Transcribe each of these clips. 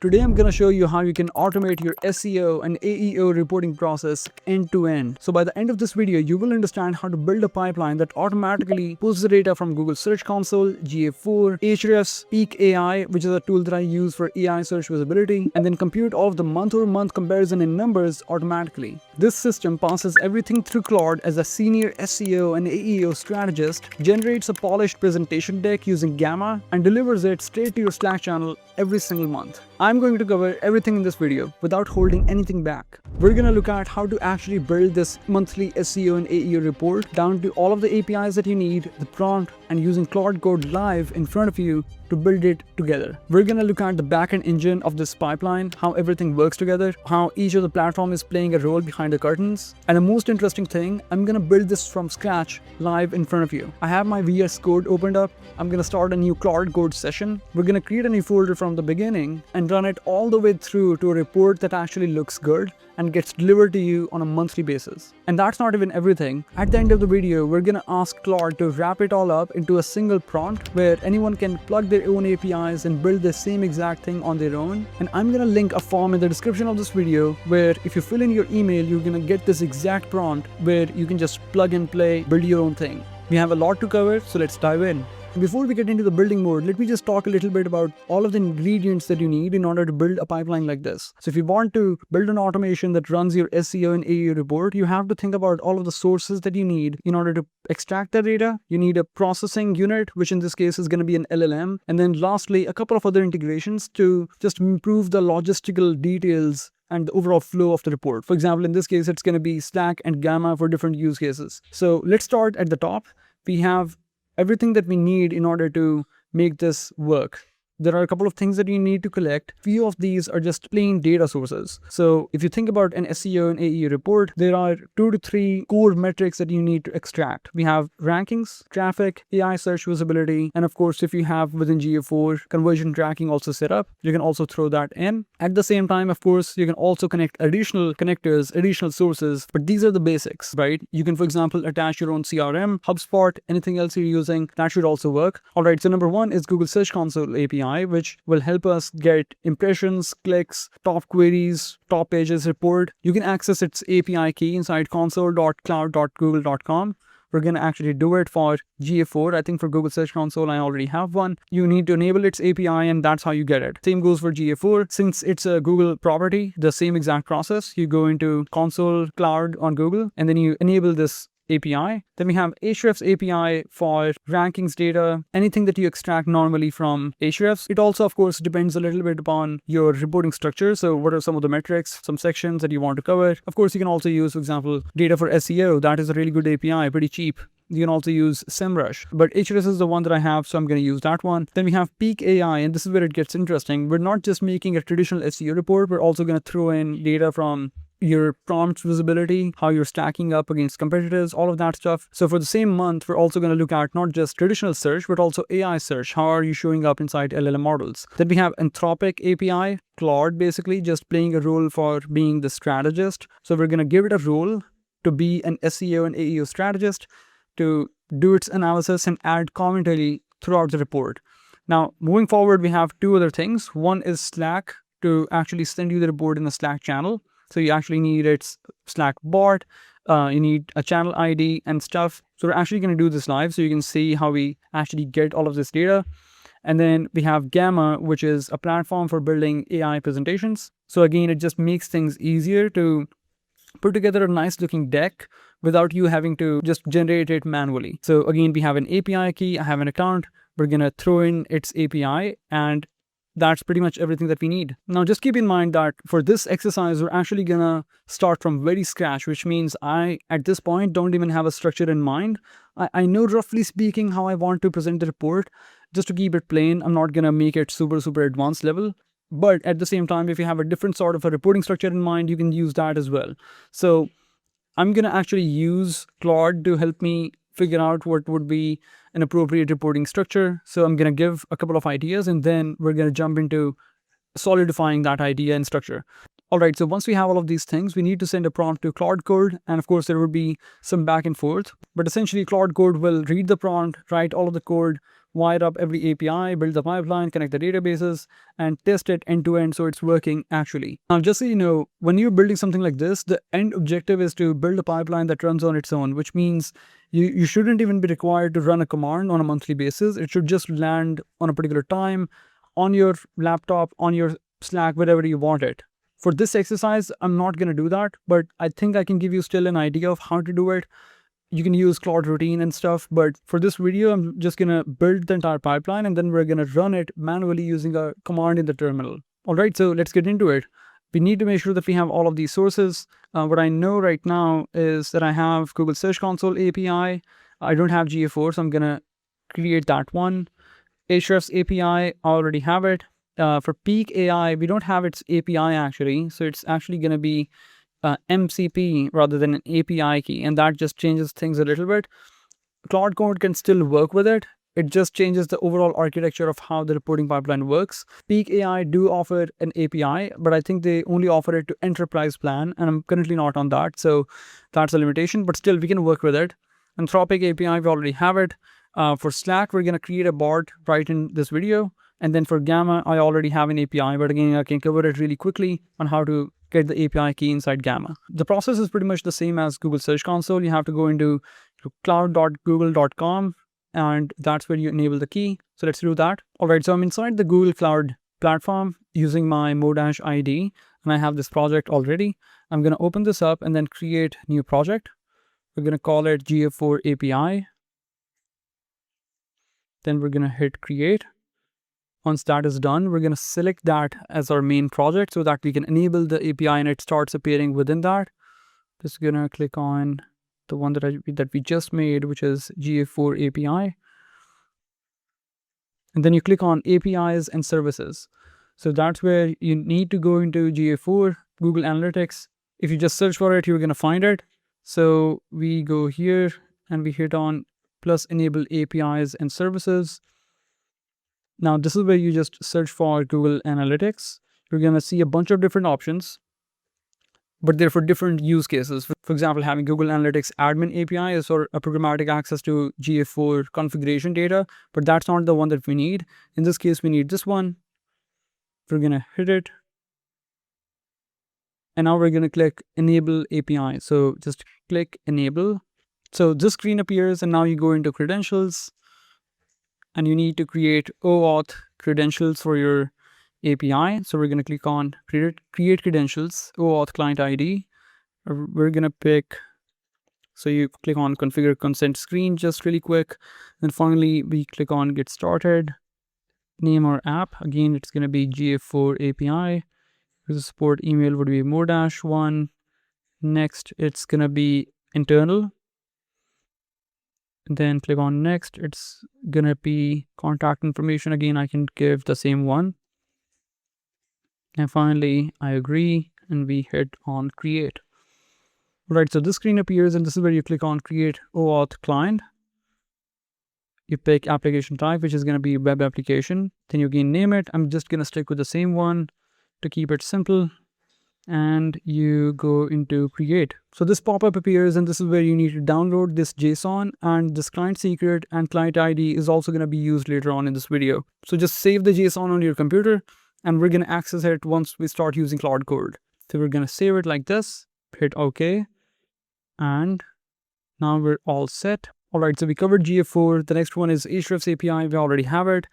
Today I'm going to show you how you can automate your SEO and AEO reporting process end to end. So by the end of this video, you will understand how to build a pipeline that automatically pulls the data from Google Search Console, GA4, Ahrefs, Peec AI, which is a tool that I use for AI search visibility, and then compute all of the month-over-month comparison in numbers automatically. This system passes everything through Claude as a senior SEO and AEO strategist, generates a polished presentation deck using Gamma, and delivers it straight to your Slack channel every single month. I'm going to cover everything in this video without holding anything back. We're going to look at how to actually build this monthly SEO and AEO report down to all of the APIs that you need, the prompt, and using Claude Code live in front of you to build it together. We're going to look at the backend engine of this pipeline, how everything works together, how each of the platform is playing a role behind the curtains, and the most interesting thing, I'm going to build this from scratch live in front of you. I have my VS Code opened up. I'm going to start a new Claude Code session. We're going to create a new folder from the beginning and run it all the way through to a report that actually looks good and gets delivered to you on a monthly basis. And that's not even everything. At the end of the video, we're going to ask Claude to wrap it all up into a single prompt where anyone can plug their own APIs and build the same exact thing on their own. And I'm going to link a form in the description of this video where if you fill in your email, you're going to get this exact prompt where you can just plug and play, build your own thing. We have a lot to cover, so let's dive in. Before we get into the building mode, let me just talk a little bit about all of the ingredients that you need in order to build a pipeline like this. So if you want to build an automation that runs your SEO and AEO report, you have to think about all of the sources that you need in order to extract the data. You need a processing unit, which in this case is going to be an LLM. And then lastly, a couple of other integrations to just improve the logistical details and the overall flow of the report. For example, in this case, it's going to be Slack and Gamma for different use cases. So let's start at the top. We have everything that we need in order to make this work. There are a couple of things that you need to collect. Few of these are just plain data sources. So if you think about an SEO and AEO report, there are 2 to 3 core metrics that you need to extract. We have rankings, traffic, AI search visibility, and of course, if you have within GA4 conversion tracking also set up, you can also throw that in. At the same time, of course, you can also connect additional connectors, additional sources, but these are the basics, right? You can, for example, attach your own CRM, HubSpot, anything else you're using, that should also work. All right, so number 1 is Google Search Console API, which will help us get impressions, clicks, top queries, top pages report. You can access its API key inside console.cloud.google.com. We're going to actually do it for GA4. I think for Google Search Console, I already have one. You need to enable its API and that's how you get it. Same goes for GA4. Since it's a Google property, the same exact process. You go into console cloud on Google and then you enable this API. Then we have Ahrefs API for rankings data, anything that you extract normally from Ahrefs. It also, of course, depends a little bit upon your reporting structure. So what are some of the metrics, some sections that you want to cover? Of course, you can also use, for example, data for SEO. That is a really good API, pretty cheap. You can also use SEMrush, but Ahrefs is the one that I have, so I'm going to use that one. Then we have Peec AI, and this is where it gets interesting. We're not just making a traditional SEO report, we're also going to throw in data from your prompt visibility, how you're stacking up against competitors, all of that stuff. So for the same month, we're also going to look at not just traditional search, but also AI search. How are you showing up inside LLM models? Then we have Anthropic API, Claude basically just playing a role for being the strategist. So we're going to give it a role to be an SEO and AEO strategist, to do its analysis and add commentary throughout the report. Now, moving forward, we have 2 other things. One is Slack to actually send you the report in the Slack channel. So you actually need its Slack bot, you need a channel ID and stuff. So we're actually going to do this live so you can see how we actually get all of this data. And then we have Gamma, which is a platform for building AI presentations. So again, it just makes things easier to put together a nice looking deck without you having to just generate it manually. So again, we have an API key, I have an account, we're going to throw in its API and that's pretty much everything that we need. Now, just keep in mind that for this exercise, we're actually going to start from very scratch, which means I, at this point, don't even have a structure in mind. I know roughly speaking how I want to present the report. Just to keep it plain, I'm not going to make it super advanced level. But at the same time, if you have a different sort of a reporting structure in mind, you can use that as well. So I'm going to actually use Claude to help me figure out what would be an appropriate reporting structure. So I'm going to give a couple of ideas and then we're going to jump into solidifying that idea and structure. All right, so once we have all of these things, we need to send a prompt to Claude Code. And of course, there will be some back and forth. But essentially, Claude Code will read the prompt, write all of the code, wire up every API, build the pipeline, connect the databases, and test it end to end so it's working actually. Now, just so you know, when you're building something like this, the end objective is to build a pipeline that runs on its own, which means you shouldn't even be required to run a command on a monthly basis. It should just land on a particular time on your laptop, on your Slack, wherever you want it. For this exercise, I'm not going to do that, but I think I can give you still an idea of how to do it. You can use Claude routine and stuff, but for this video, I'm just going to build the entire pipeline and then we're going to run it manually using a command in the terminal. All right, so let's get into it. We need to make sure that we have all of these sources. What I know right now is that I have Google Search Console API. I don't have GA4, so I'm going to create that one. Ahrefs API, I already have it. For Peec AI, we don't have its API actually, so it's actually going to be MCP rather than an API key, and that just changes things a little bit. Claude Code can still work with it. It just changes the overall architecture of how the reporting pipeline works. Peec AI do offer an API, but I think they only offer it to enterprise plan, and I'm currently not on that, so that's a limitation, but still we can work with it. Anthropic API, we already have it. For Slack, we're going to create a bot right in this video. And then for Gamma, I already have an API, but again, I can cover it really quickly on how to get the API key inside Gamma. The process is pretty much the same as Google Search Console. You have to go into cloud.google.com, and that's where you enable the key. So let's do that. All right, so I'm inside the Google Cloud platform using my Modash ID, and I have this project already. I'm going to open this up and then create new project. We're going to call it GA4 API. Then we're going to hit create. Once that is done, we're going to select that as our main project so that we can enable the API and it starts appearing within that. Just going to click on the one that we just made, which is GA4 API. And then you click on APIs and services. So that's where you need to go into GA4, Google Analytics. If you just search for it, you're going to find it. So we go here and we hit on plus enable APIs and services. Now, this is where you just search for Google Analytics. You're going to see a bunch of different options, but they're for different use cases. For example, having Google Analytics admin API is for a programmatic access to GA4 configuration data, but that's not the one that we need. In this case, we need this one. We're going to hit it. And now we're going to click Enable API. So just click Enable. So this screen appears, and now you go into Credentials. And you need to create OAuth credentials for your API. So we're going to click on create credentials, OAuth client ID. We're going to pick, so you click on configure consent screen just really quick. And finally, we click on get started. Name our app. Again, it's going to be GA4 API. The support email would be Modash1. Next, it's going to be internal. Then click on next. It's gonna be contact information. Again, I can give the same one. And finally, I agree, and we hit on create. Right, so this screen appears, and this is where you click on create OAuth client. You pick application type, which is gonna be web application. Then you again name it. I'm just gonna stick with the same one to keep it simple. And you go into create. So this pop-up appears, and this is where you need to download this JSON, and this client secret and client ID is also going to be used later on in this video. So just save the JSON on your computer, and we're going to access it once we start using Claude Code. So we're going to save it like this, hit OK, and now we're all set. All right, so we covered GA4. The next one is Ahrefs API. We already have it.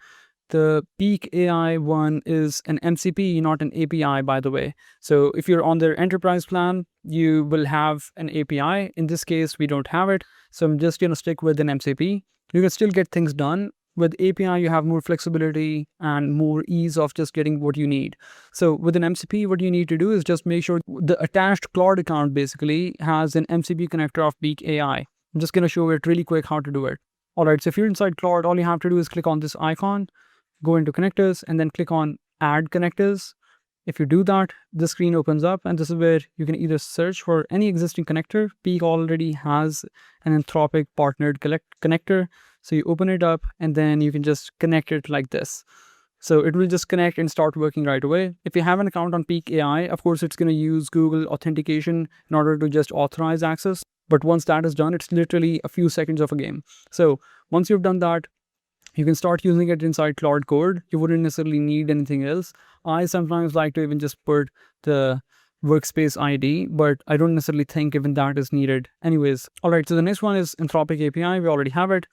The Peec AI one is an MCP, not an API, by the way. So if you're on their enterprise plan, you will have an API. In this case, we don't have it. So I'm just going to stick with an MCP. You can still get things done. With API, you have more flexibility and more ease of just getting what you need. So with an MCP, what you need to do is just make sure the attached Claude account basically has an MCP connector of Peec AI. I'm just going to show it really quick how to do it. All right, so if you're inside Claude, all you have to do is click on this icon, go into connectors, and then click on add connectors. If you do that, the screen opens up, and this is where you can either search for any existing connector. Peec already has an Anthropic partnered connector. So you open it up, and then you can just connect it like this. So it will just connect and start working right away. If you have an account on Peec AI, of course, it's going to use Google authentication in order to just authorize access. But once that is done, it's literally a few seconds of a game. So once you've done that, You can start using it inside Claude Code. You wouldn't necessarily need anything else. I sometimes like to even just put the workspace ID, but I don't necessarily think even that is needed anyways. All right, so the next one is Anthropic API. We already have it.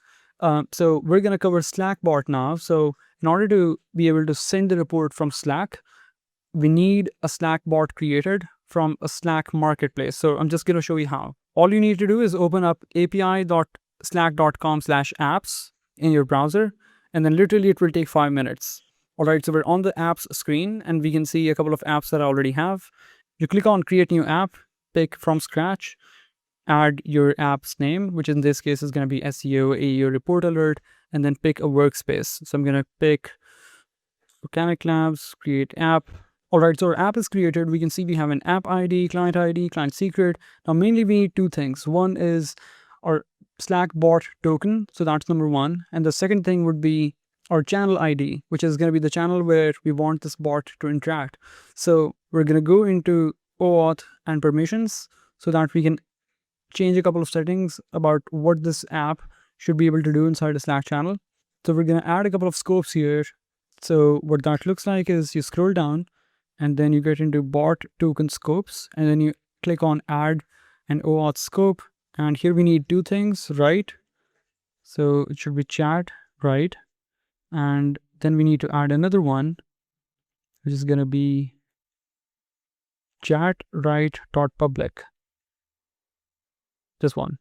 So we're going to cover Slack bot now. So in order to be able to send the report from Slack, we need a Slack bot created from a Slack marketplace. So I'm just going to show you how. All you need to do is open up api.slack.com/apps in your browser, and then literally it will take 5 minutes. All right, so we're on the apps screen and we can see a couple of apps that I already have. You click on create new app, pick from scratch, add your app's name, which in this case is going to be SEO, AEO report alert, and then pick a workspace. So I'm going to pick Volcanic Labs, create app. All right, so our app is created. We can see we have an app ID, client secret. Now, mainly we need two things. One is our Slack bot token. So that's number one. And the second thing would be our channel ID, which is going to be the channel where we want this bot to interact. So we're going to go into OAuth and permissions so that we can change a couple of settings about what this app should be able to do inside a Slack channel. So we're going to add a couple of scopes here. So what that looks like is you scroll down and then you get into bot token scopes, and then you click on add an OAuth scope. And here we need two things, right? So it should be chat, right? And then we need to add another one, which is going to be chat right dot public. This one.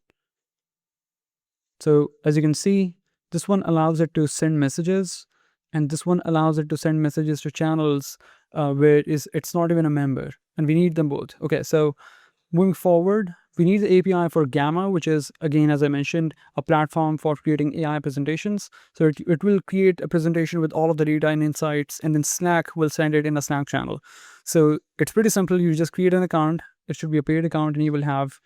So as you can see, this one allows it to send messages, and this one allows it to send messages to channels where it's not even a member, and we need them both. Okay, so moving forward, we need the API for Gamma, which is, again, as I mentioned, a platform for creating AI presentations. So it will create a presentation with all of the data and insights, and then Slack will send it in a Slack channel. So it's pretty simple. You just create an account. It should be a paid account, and you will have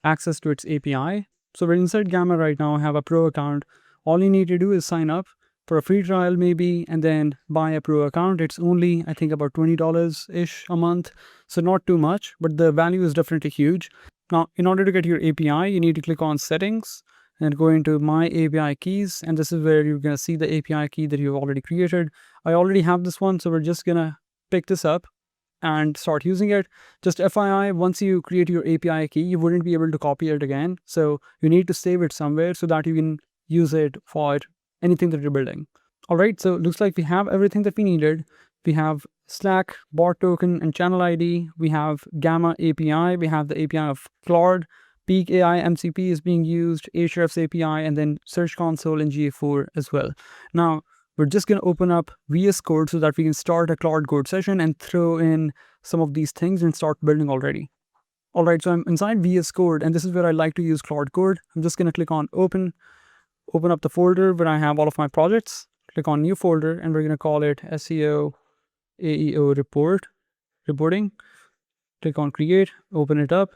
access to its API. So we're inside Gamma right now. I have a pro account. All you need to do is sign up for a free trial maybe, and then buy a pro account. It's only, I think, about $20-ish a month. So not too much, but the value is definitely huge. Now, in order to get your API, you need to click on settings and go into my API keys. And this is where you're going to see the API key that you've already created. I already have this one, so we're just going to pick this up and start using it. Just FYI, once you create your API key, you wouldn't be able to copy it again. So you need to save it somewhere so that you can use it for anything that you're building. All right, so it looks like we have everything that we needed. We have Slack, bot token, and channel ID. We have Gamma API. We have the API of Claude. Peec AI MCP is being used, Ahrefs API, and then Search Console and GA4 as well. Now, we're just going to open up VS Code so that we can start a Claude Code session and throw in some of these things and start building already. All right, so I'm inside VS Code, and this is where I like to use Claude Code. I'm just going to click on open up the folder where I have all of my projects. Click on new folder, and we're going to call it SEO AEO reporting. Click on create, open it up,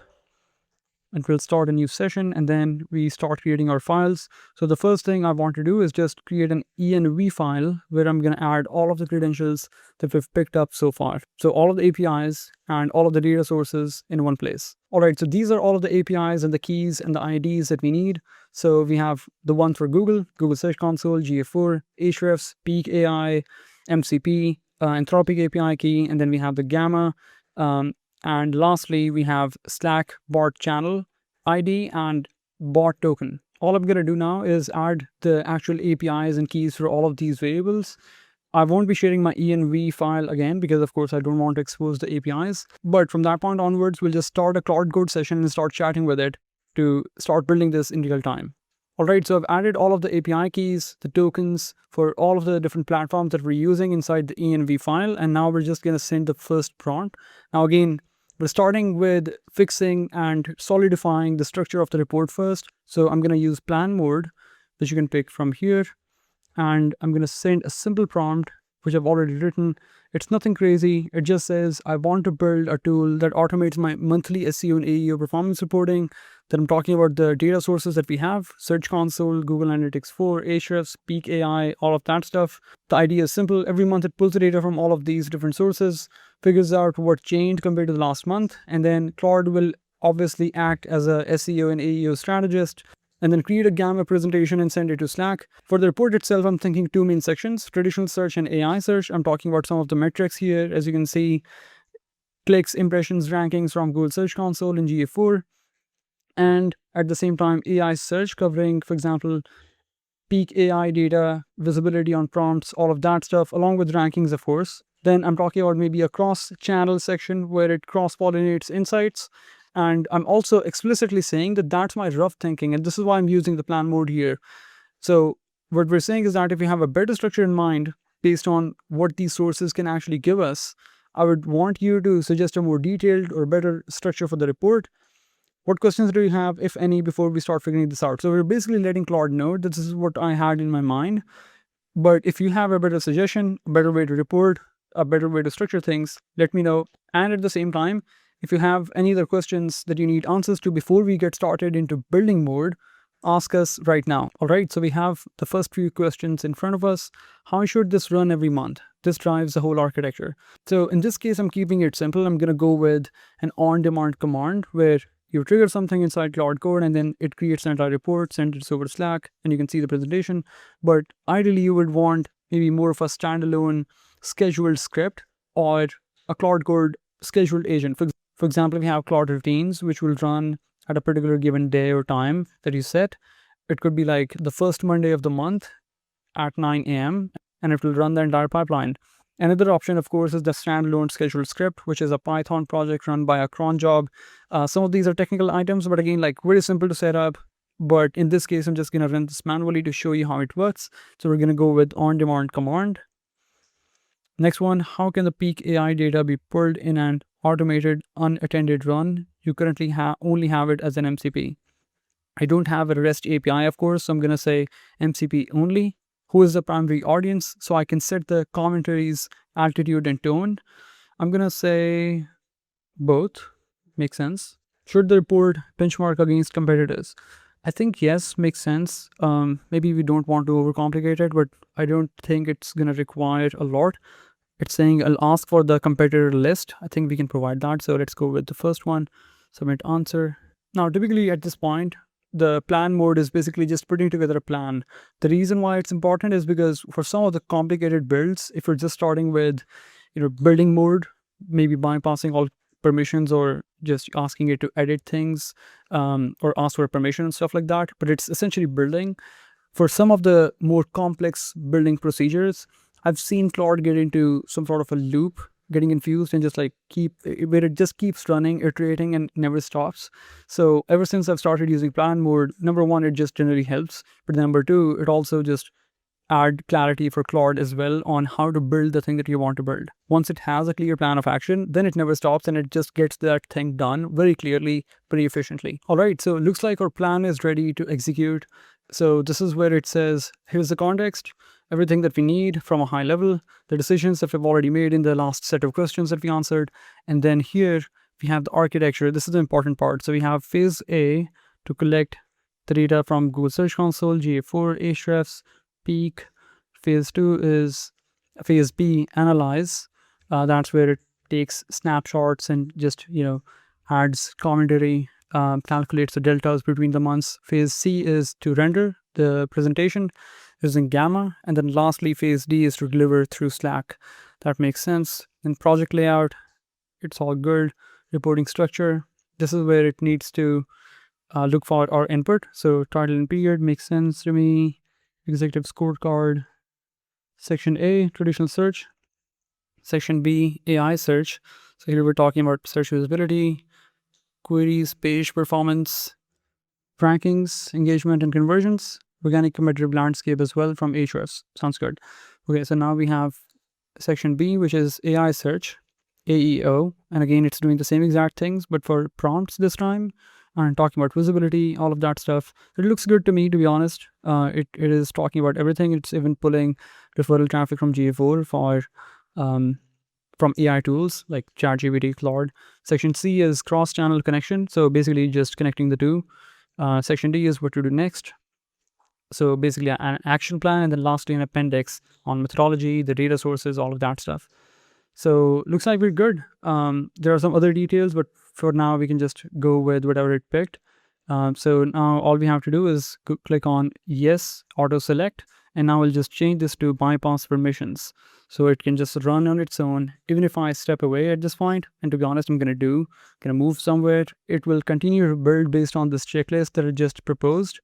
and we'll start a new session, and then we start creating our files. So the first thing I want to do is just create an env file where I'm going to add all of the credentials that we've picked up so far. So all of the APIs and all of the data sources in one place. All right, so these are all of the APIs and the keys and the IDs that we need. So we have the one for Google Search Console, GA4, Ahrefs, Peec AI, MCP, Anthropic API key, and then we have the Gamma. And lastly, we have Slack bot channel ID and bot token. All I'm going to do now is add the actual APIs and keys for all of these variables. I won't be sharing my env file again because, of course, I don't want to expose the APIs. But from that point onwards, we'll just start a Claude Code session and start chatting with it to start building this in real time. All right, so I've added all of the API keys, the tokens for all of the different platforms that we're using inside the env file. And now we're just going to send the first prompt. Now, again, we're starting with fixing and solidifying the structure of the report first. So I'm going to use plan mode, which you can pick from here. And I'm going to send a simple prompt, which I've already written. It's nothing crazy. It just says, I want to build a tool that automates my monthly SEO and AEO performance reporting. Then I'm talking about the data sources that we have, Search Console, Google Analytics 4, Ahrefs, Peec AI, all of that stuff. The idea is simple. Every month it pulls the data from all of these different sources, figures out what changed compared to the last month, and then Claude will obviously act as a SEO and AEO strategist and then create a Gamma presentation and send it to Slack. For the report itself, I'm thinking two main sections, traditional search and AI search. I'm talking about some of the metrics here. As you can see, clicks, impressions, rankings from Google Search Console in GA4. And at the same time, AI search covering, for example, Peec AI data, visibility on prompts, all of that stuff, along with rankings, of course. Then I'm talking about maybe a cross-channel section where it cross-pollinates insights. And I'm also explicitly saying that that's my rough thinking, and this is why I'm using the plan mode here. So what we're saying is that if you have a better structure in mind based on what these sources can actually give us, I would want you to suggest a more detailed or better structure for the report. What questions do you have, if any, before we start figuring this out? So we're basically letting Claude know that this is what I had in my mind. But if you have a better suggestion, a better way to report, a better way to structure things, let me know. And at the same time, if you have any other questions that you need answers to before we get started into building mode, ask us right now. All right, so we have the first few questions in front of us. How should this run every month? This drives the whole architecture. So in this case, I'm keeping it simple. I'm going to go with an on-demand command where you trigger something inside Claude Code and then it creates an entire report, sends it over Slack, and you can see the presentation. But ideally, you would want maybe more of a standalone scheduled script or a Claude Code scheduled agent. For example, if you have Claude routines, which will run at a particular given day or time that you set, it could be like the first Monday of the month at 9 a.m. and it will run the entire pipeline. Another option, of course, is the standalone scheduled script, which is a Python project run by a cron job. Some of these are technical items, but again, like very simple to set up. But in this case, I'm just going to run this manually to show you how it works. So we're going to go with on-demand command. Next one, how can the Peec AI data be pulled in an automated unattended run? You currently only have it as an MCP. I don't have a REST API, of course, so I'm going to say MCP only. Who is the primary audience? So I can set the commentaries, altitude, and tone. I'm going to say both. Makes sense. Should the report benchmark against competitors? I think yes, makes sense. Maybe we don't want to overcomplicate it, but I don't think it's going to require a lot. It's saying I'll ask for the competitor list. I think we can provide that. So let's go with the first one. Submit answer. Now, typically at this point, the plan mode is basically just putting together a plan. The reason why it's important is because for some of the complicated builds, if you're just starting with, building mode, maybe bypassing all permissions or just asking it to edit things or ask for permission and stuff like that, but it's essentially building. For some of the more complex building procedures, I've seen Claude get into some sort of a loop, getting confused and just like where it just keeps running, iterating, and never stops. So ever since I've started using plan mode, number one, it just generally helps. But number two, it also just add clarity for Claude as well on how to build the thing that you want to build. Once it has a clear plan of action, then it never stops and it just gets that thing done very clearly, very efficiently. All right, so it looks like our plan is ready to execute. So this is where it says, here's the context, everything that we need from a high level, the decisions that we've already made in the last set of questions that we answered. And then here we have the architecture. This is the important part. So we have phase A to collect the data from Google Search Console, GA4, Ahrefs, Peec. Phase 2 is phase B, analyze. That's where it takes snapshots and just, adds commentary, calculates the deltas between the months. Phase C is to render the presentation using Gamma. And then lastly, phase D is to deliver through Slack. That makes sense. Then project layout, it's all good. Reporting structure, this is where it needs to look for our input. So title and period makes sense to me. Executive scorecard. Section A, traditional search. Section B, AI search. So here we're talking about search visibility, queries, page performance, rankings, engagement, and conversions. Organic competitive landscape as well from Ahrefs. Sounds good. Okay, so now we have section B, which is AI search, AEO. And again, it's doing the same exact things, but for prompts this time. And talking about visibility, all of that stuff. It looks good to me, to be honest. It is talking about everything. It's even pulling referral traffic from GA4 for from AI tools like ChatGPT, Claude. Section C is cross-channel connection. So basically just connecting the two. Section D is what to do next. So basically an action plan, and then lastly an appendix on methodology, the data sources, all of that stuff. So looks like we're good. There are some other details, but for now we can just go with whatever it picked. So now all we have to do is click on yes, auto select, and now we'll just change this to bypass permissions. So it can just run on its own. Even if I step away at this point, and to be honest, I'm gonna move somewhere, it will continue to build based on this checklist that I just proposed.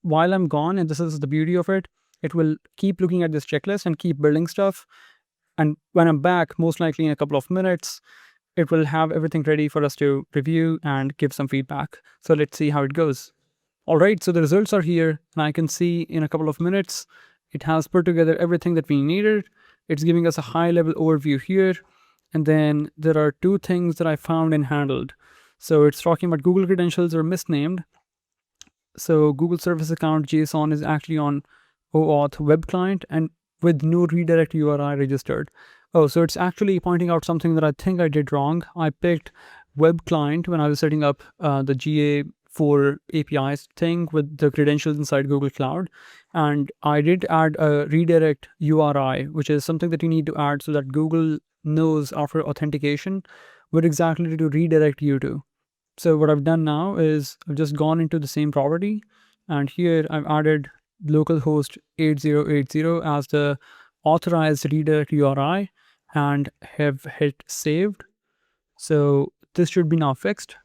While I'm gone, and this is the beauty of it, it will keep looking at this checklist and keep building stuff. And when I'm back, most likely in a couple of minutes, it will have everything ready for us to review and give some feedback. So let's see how it goes. All right, so the results are here, and I can see in a couple of minutes, it has put together everything that we needed. It's giving us a high level overview here. And then there are two things that I found and handled. So it's talking about Google credentials are misnamed. So Google Service Account JSON is actually on OAuth web client and with no redirect URI registered. Oh, so it's actually pointing out something that I think I did wrong. I picked web client when I was setting up the GA4 APIs thing with the credentials inside Google Cloud. And I did add a redirect URI, which is something that you need to add so that Google knows after authentication what exactly to redirect you to. So what I've done now is I've just gone into the same property, and here I've added localhost 8080 as the authorized redirect URI and have hit saved. So this should be now fixed.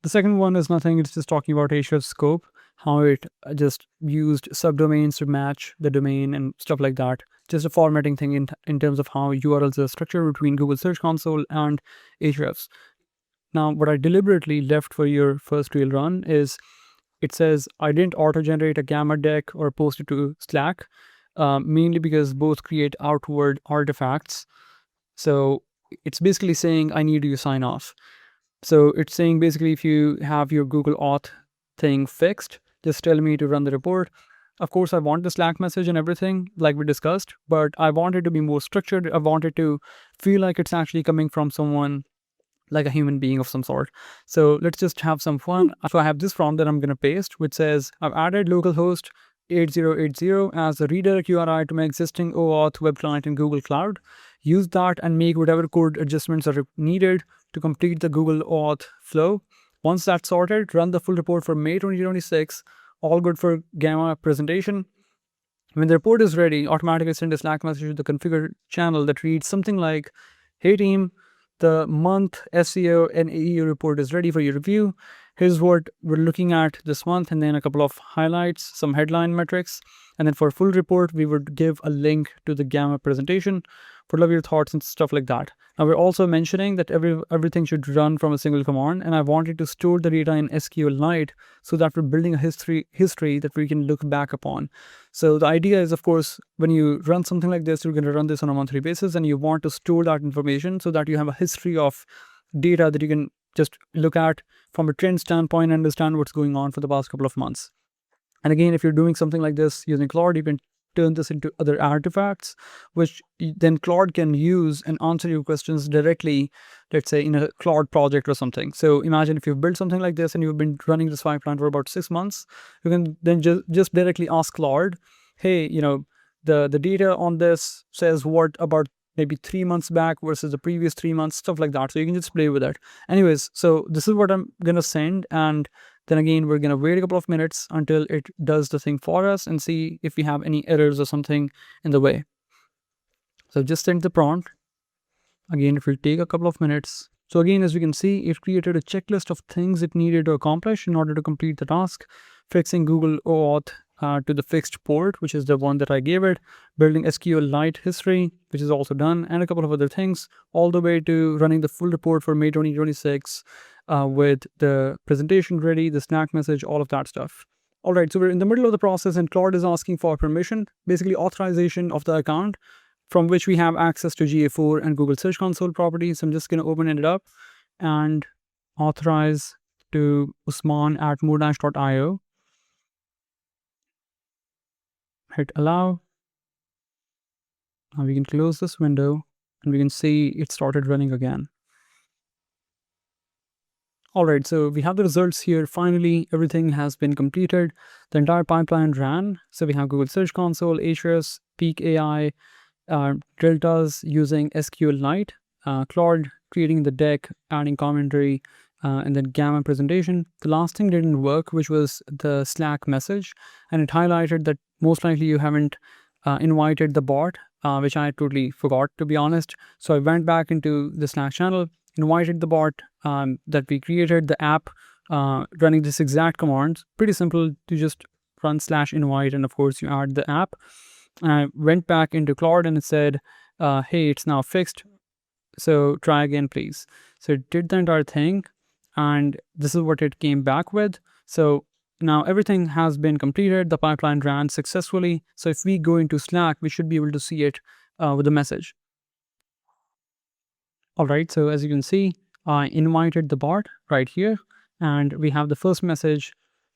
The second one is nothing, it's just talking about Ahrefs scope, how it just used subdomains to match the domain and stuff like that. Just a formatting thing in terms of how URLs are structured between Google Search Console and Ahrefs. Now, what I deliberately left for your first real run is it says I didn't auto-generate a Gamma deck or post it to Slack, mainly because both create outward artifacts. So it's basically saying I need you to sign off. So it's saying basically if you have your Google Auth thing fixed, just tell me to run the report. Of course, I want the Slack message and everything like we discussed, but I want it to be more structured. I want it to feel like it's actually coming from someone like a human being of some sort. So let's just have some fun. So I have this prompt that I'm going to paste, which says I've added localhost 8080 as the redirect URI to my existing OAuth web client in Google Cloud. Use that and make whatever code adjustments are needed to complete the Google Auth flow. Once that's sorted, run the full report for May 2026. All good for Gamma presentation. When the report is ready, automatically send a Slack message to the configured channel that reads something like, "Hey team, the month SEO and AEO report is ready for your review. Here's what we're looking at this month," and then a couple of highlights, some headline metrics. And then for full report, we would give a link to the Gamma presentation. Would love your thoughts and stuff like that. Now we're also mentioning that everything should run from a single command, and I wanted to store the data in SQLite so that we're building a history that we can look back upon. So the idea is, of course, when you run something like this, you're going to run this on a monthly basis, and you want to store that information so that you have a history of data that you can just look at from a trend standpoint and understand what's going on for the past couple of months. And again, if you're doing something like this using Claude, you can turn this into other artifacts, which then Claude can use and answer your questions directly, let's say in a Claude project or something. So imagine if you've built something like this and you've been running this pipeline for about 6 months, you can then just directly ask Claude, hey, the data on this says what about maybe 3 months back versus the previous 3 months, stuff like that. So you can just play with it. Anyways, so this is what I'm going to send. And then again, we're going to wait a couple of minutes until it does the thing for us and see if we have any errors or something in the way. So just send the prompt. Again, it will take a couple of minutes. So again, as we can see, it created a checklist of things it needed to accomplish in order to complete the task. Fixing Google OAuth to the fixed port, which is the one that I gave it, building SQLite history, which is also done, and a couple of other things, all the way to running the full report for May 2026 with the presentation ready, the Slack message, all of that stuff. All right, so we're in the middle of the process and Claude is asking for permission, basically authorization of the account from which we have access to GA4 and Google Search Console properties. So I'm just going to open it up and authorize to Usman at modash.io. Hit allow. Now we can close this window and we can see it started running again. All right, so we have the results here. Finally, everything has been completed. The entire pipeline ran. So we have Google Search Console, Ahrefs, Peec AI, deltas using SQLite, Claude creating the deck, adding commentary, and then Gamma presentation. The last thing didn't work, which was the Slack message, and it highlighted that most likely you haven't invited the bot, which I totally forgot, to be honest. So I went back into the Slack channel, invited the bot that we created, the app running this exact command. Pretty simple to just run /invite, and of course you add the app. And I went back into Claude and it said, hey, it's now fixed, so try again, please. So it did the entire thing, and this is what it came back with. So now everything has been completed. The pipeline ran successfully. So if we go into Slack, we should be able to see it with a message. All right, so as you can see, I invited the bot right here, and we have the first message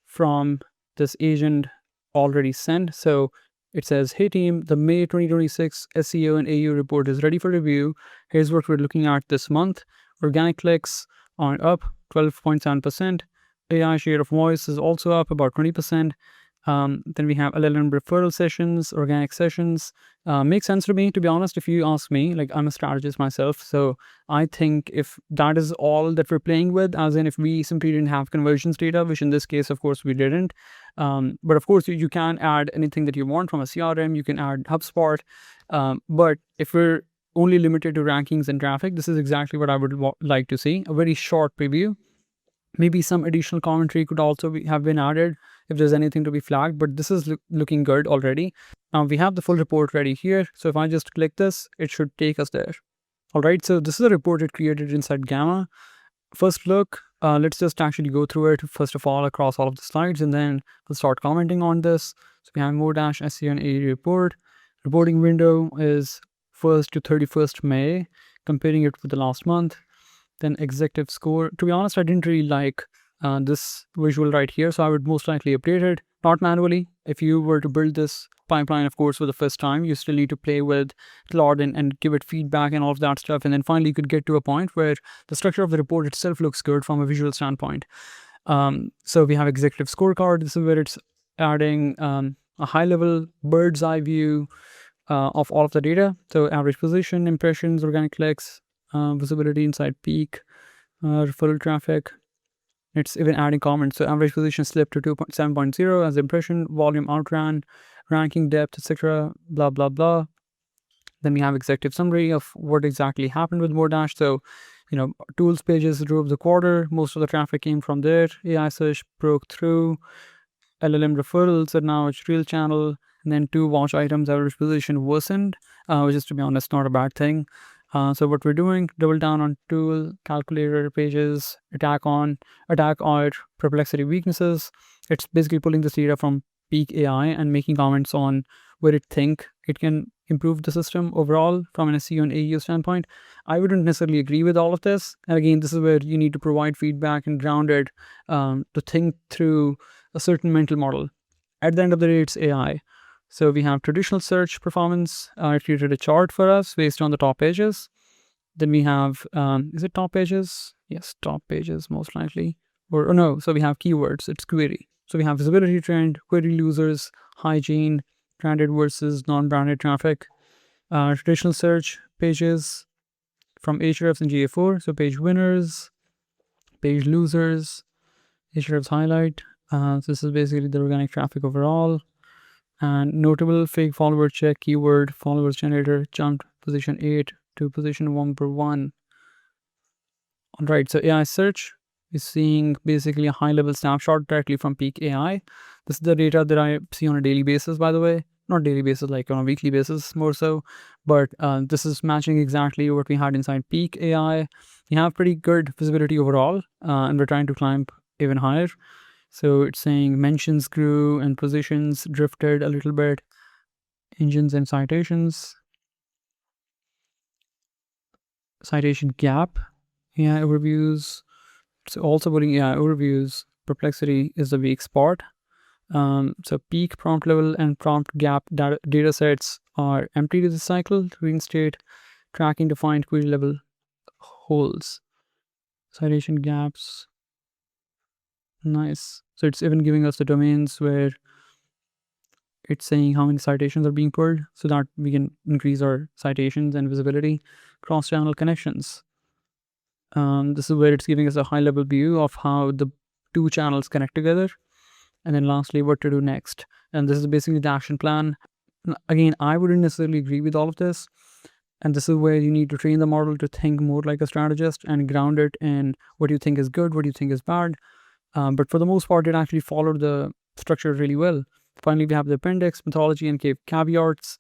from this agent already sent. So it says, hey team, the May 2026 SEO and AEO report is ready for review. Here's what we're looking at this month. Organic clicks are up 12.7%. AI share of voice is also up about 20%. Then we have LLM referral sessions, organic sessions. Makes sense to me, to be honest, if you ask me. Like, I'm a strategist myself, so I think if that is all that we're playing with, as in if we simply didn't have conversions data, which in this case, of course, we didn't. But of course, you can add anything that you want from a CRM. You can add HubSpot. But if we're only limited to rankings and traffic, this is exactly what I would like to see. A very short preview. Maybe some additional commentary could also have been added if there's anything to be flagged, but this is looking good already. Now we have the full report ready here. So if I just click this, it should take us there. All right, so this is a report it created inside Gamma. First look, let's just actually go through it first of all across all of the slides, and then we'll start commenting on this. So we have Modash SEO and AEO report. Reporting window is 1st to 31st May, comparing it with the last month. Then executive score. To be honest, I didn't really like this visual right here, so I would most likely update it, not manually. If you were to build this pipeline, of course, for the first time, you still need to play with Claude and give it feedback and all of that stuff. And then finally, you could get to a point where the structure of the report itself looks good from a visual standpoint. So we have executive scorecard. This is where it's adding a high-level bird's eye view of all of the data. So average position, impressions, organic clicks, visibility inside Peek, referral traffic. It's even adding comments. So average position slipped to 7.0 as impression, volume outran, ranking depth, etc. Blah, blah, blah. Then we have executive summary of what exactly happened with Modash. So, tools pages drove the quarter. Most of the traffic came from there. AI search broke through. LLM referrals are now it's real channel. And then 2 watch items, average position worsened, which is, to be honest, not a bad thing. So what we're doing, double down on tool, calculator pages, attack on perplexity weaknesses. It's basically pulling this data from Peec AI and making comments on where it think it can improve the system overall from an SEO and AEO standpoint. I wouldn't necessarily agree with all of this. And again, this is where you need to provide feedback and ground it to think through a certain mental model. At the end of the day, it's AI. So we have traditional search performance. It created a chart for us based on the top pages. Then we have, is it top pages? Yes, top pages most likely. Or no, so we have keywords, it's query. So we have visibility trend, query losers, hygiene, branded versus non-branded traffic. Traditional search pages from Ahrefs and GA4. So page winners, page losers, Ahrefs highlight. So this is basically the organic traffic overall. And notable fake follower check keyword followers generator jumped position 8 to position 1 per 1. All right, so AI search is seeing basically a high-level snapshot directly from Peec AI. This is the data that I see on a daily basis, by the way. Not daily basis, like on a weekly basis more so. But this is matching exactly what we had inside Peec AI. We have pretty good visibility overall, and we're trying to climb even higher. So it's saying mentions grew and positions drifted a little bit. Engines and citations. Citation gap. AI overviews. So also putting AI overviews. Perplexity is the weak spot. So peak, prompt level, and prompt gap data sets are empty to the cycle. Reinstate tracking to find query level holes. Citation gaps. Nice. So it's even giving us the domains where it's saying how many citations are being pulled so that we can increase our citations and visibility. Cross-channel connections. This is where it's giving us a high level view of how the two channels connect together. And then lastly, what to do next. And this is basically the action plan. Again, I wouldn't necessarily agree with all of this. And this is where you need to train the model to think more like a strategist and ground it in what you think is good, what you think is bad. But for the most part, it actually followed the structure really well. Finally, we have the appendix, methodology, and caveats.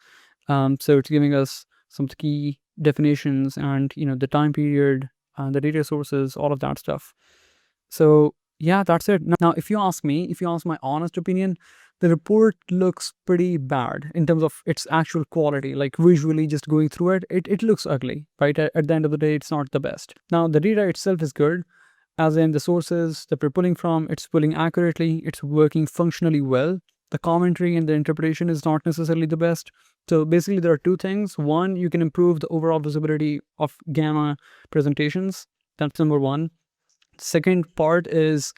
So it's giving us some key definitions and the time period, the data sources, all of that stuff. So yeah, that's it. Now, if you ask my honest opinion, the report looks pretty bad in terms of its actual quality. Like visually, just going through it looks ugly, right? At the end of the day, it's not the best. Now, the data itself is good, as in the sources that we're pulling from, it's pulling accurately, it's working functionally well. The commentary and the interpretation is not necessarily the best. So basically, there are two things. One, you can improve the overall visibility of Gamma presentations. That's number one. Second part is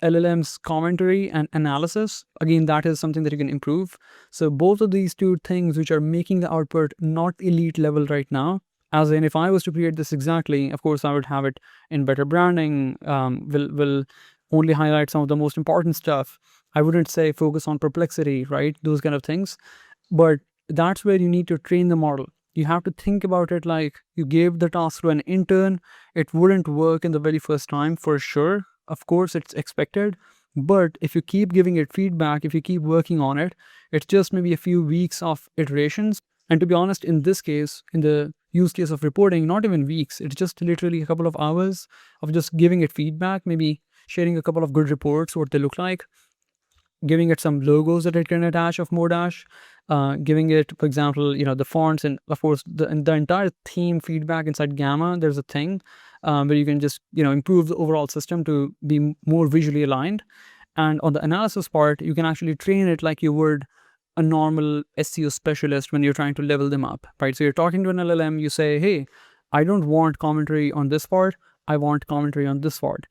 LLM's commentary and analysis. Again, that is something that you can improve. So both of these two things, which are making the output not elite level right now, as in if I was to create this exactly, of course, I would have it in better branding, will only highlight some of the most important stuff. I wouldn't say focus on perplexity, right? Those kind of things. But that's where you need to train the model. You have to think about it like you gave the task to an intern. It wouldn't work in the very first time for sure. Of course, it's expected. But if you keep giving it feedback, if you keep working on it, it's just maybe a few weeks of iterations. And to be honest, in this case, in the use case of reporting, not even weeks, it's just literally a couple of hours of just giving it feedback, maybe sharing a couple of good reports, what they look like, giving it some logos that it can attach of Modash, giving it, for example, the fonts, and of course the entire theme feedback inside Gamma. There's a thing where you can just improve the overall system to be more visually aligned. And on the analysis part, you can actually train it like you would a normal SEO specialist when you're trying to level them up, right? So you're talking to an LLM, you say, hey, I don't want commentary on this part, I want commentary on this part.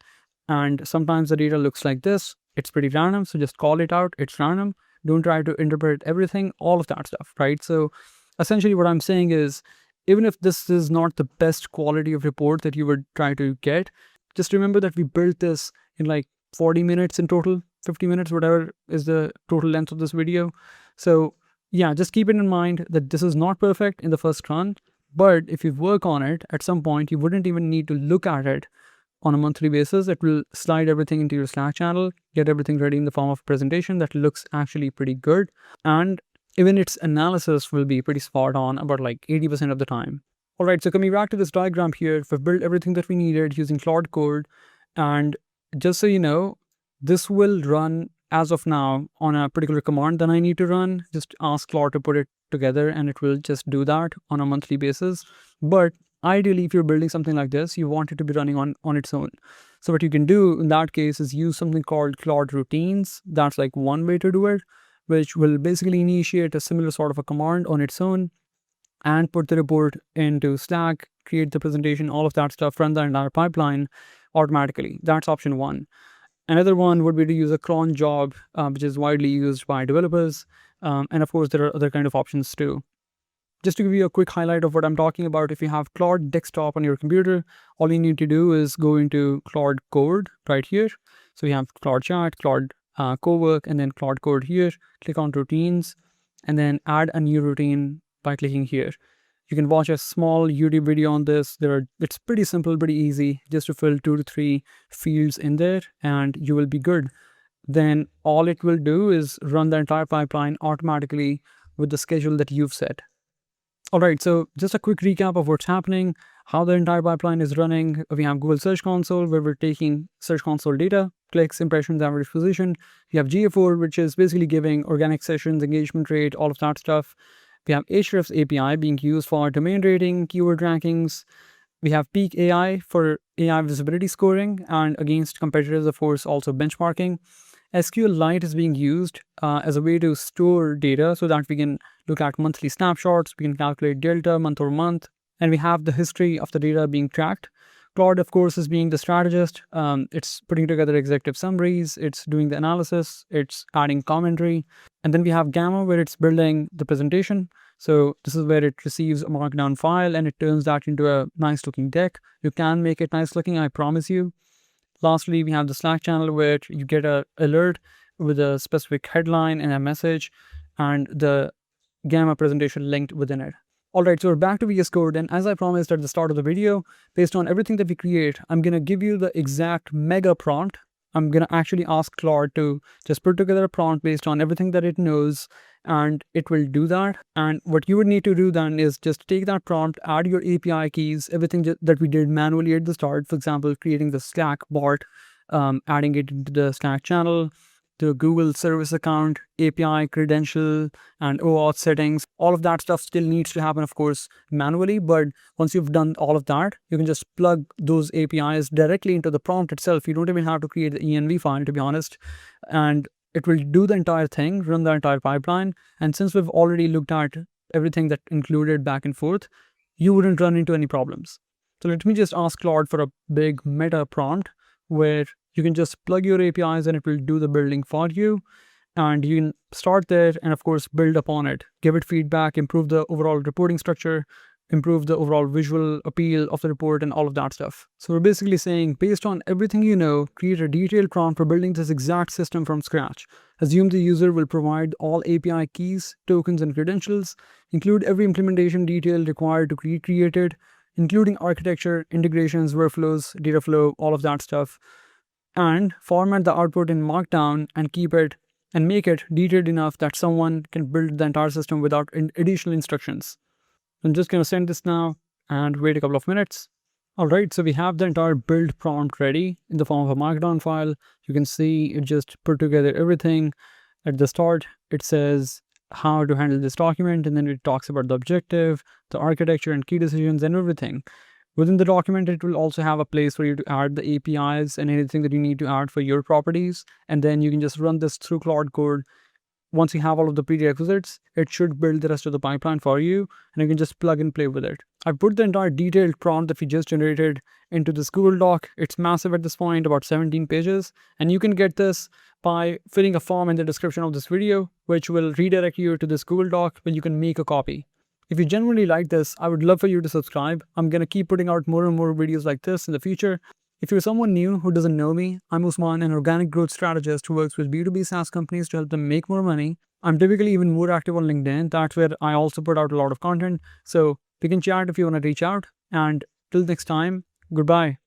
And sometimes the data looks like this. It's pretty random, so just call it out. It's random. Don't try to interpret everything, all of that stuff, right? So essentially what I'm saying is, even if this is not the best quality of report that you would try to get, just remember that we built this in like 40 minutes in total, 50 minutes, whatever is the total length of this video. So yeah, just keep it in mind that this is not perfect in the first run, but if you work on it, at some point, you wouldn't even need to look at it on a monthly basis. It will slide everything into your Slack channel, get everything ready in the form of a presentation that looks actually pretty good. And even its analysis will be pretty spot on about like 80% of the time. All right, so coming back to this diagram here, we've built everything that we needed using Claude Code. And just so you know, this will run as of now on a particular command that I need to run. Just ask Claude to put it together and it will just do that on a monthly basis. But ideally, if you're building something like this, you want it to be running on its own. So what you can do in that case is use something called Claude routines. That's like one way to do it, which will basically initiate a similar sort of a command on its own and put the report into Slack, create the presentation, all of that stuff, run the entire pipeline automatically. That's option one. Another one would be to use a cron job, which is widely used by developers. And of course, there are other kind of options too. Just to give you a quick highlight of what I'm talking about, if you have Claude desktop on your computer, all you need to do is go into Claude Code right here. So we have Claude Chat, Claude Cowork, and then Claude Code here. Click on routines and then add a new routine by clicking here. You can watch a small YouTube video on this. It's pretty simple, pretty easy, just to fill 2 to 3 fields in there and you will be good. Then all it will do is run the entire pipeline automatically with the schedule that you've set. All right, so just a quick recap of what's happening, how the entire pipeline is running. We have Google Search Console, where we're taking Search Console data, clicks, impressions, average position. We have GA4, which is basically giving organic sessions, engagement rate, all of that stuff. We have Ahrefs API being used for domain rating, keyword rankings. We have Peec AI for AI visibility scoring, and against competitors, of course, also benchmarking. SQLite is being used as a way to store data so that we can look at monthly snapshots, we can calculate delta month over month, and we have the history of the data being tracked. Claude, of course, is being the strategist. It's putting together executive summaries, it's doing the analysis, it's adding commentary. And then we have Gamma, where it's building the presentation. So this is where it receives a markdown file and it turns that into a nice looking deck. You can make it nice looking, I promise you. Lastly, we have the Slack channel where you get an alert with a specific headline and a message and the Gamma presentation linked within it. Alright, so we're back to VS Code, and as I promised at the start of the video, based on everything that we create, I'm going to give you the exact mega prompt. I'm going to actually ask Claude to just put together a prompt based on everything that it knows, and it will do that. And what you would need to do then is just take that prompt, add your API keys, everything that we did manually at the start. For example, creating the Slack bot, adding it into the Slack channel, the Google service account, API credential, and OAuth settings. All of that stuff still needs to happen, of course, manually. But once you've done all of that, you can just plug those APIs directly into the prompt itself. You don't even have to create the env file, to be honest. And it will do the entire thing, run the entire pipeline. And since we've already looked at everything that included back and forth, you wouldn't run into any problems. So let me just ask Claude for a big meta prompt where you can just plug your APIs and it will do the building for you. And you can start there and of course build upon it, give it feedback, improve the overall reporting structure, improve the overall visual appeal of the report and all of that stuff. So we're basically saying, based on everything you know, create a detailed prompt for building this exact system from scratch. Assume the user will provide all API keys, tokens, and credentials. Include every implementation detail required to recreate it, including architecture, integrations, workflows, data flow, all of that stuff. And format the output in Markdown and keep it and make it detailed enough that someone can build the entire system without additional instructions. I'm just going to send this now and wait a couple of minutes. Alright, so we have the entire build prompt ready in the form of a Markdown file. You can see it just put together everything. At the start, it says how to handle this document, and then it talks about the objective, the architecture, and key decisions and everything. Within the document, it will also have a place for you to add the APIs and anything that you need to add for your properties. And then you can just run this through Claude Code. Once you have all of the prerequisites, it should build the rest of the pipeline for you, and you can just plug and play with it. I've put the entire detailed prompt that we just generated into this Google Doc. It's massive at this point, about 17 pages, and you can get this by filling a form in the description of this video, which will redirect you to this Google Doc where you can make a copy. If you genuinely like this, I would love for you to subscribe. I'm going to keep putting out more and more videos like this in the future. If you're someone new who doesn't know me, I'm Usman, an organic growth strategist who works with B2B SaaS companies to help them make more money. I'm typically even more active on LinkedIn. That's where I also put out a lot of content. So we can chat if you want to reach out. And till next time, goodbye.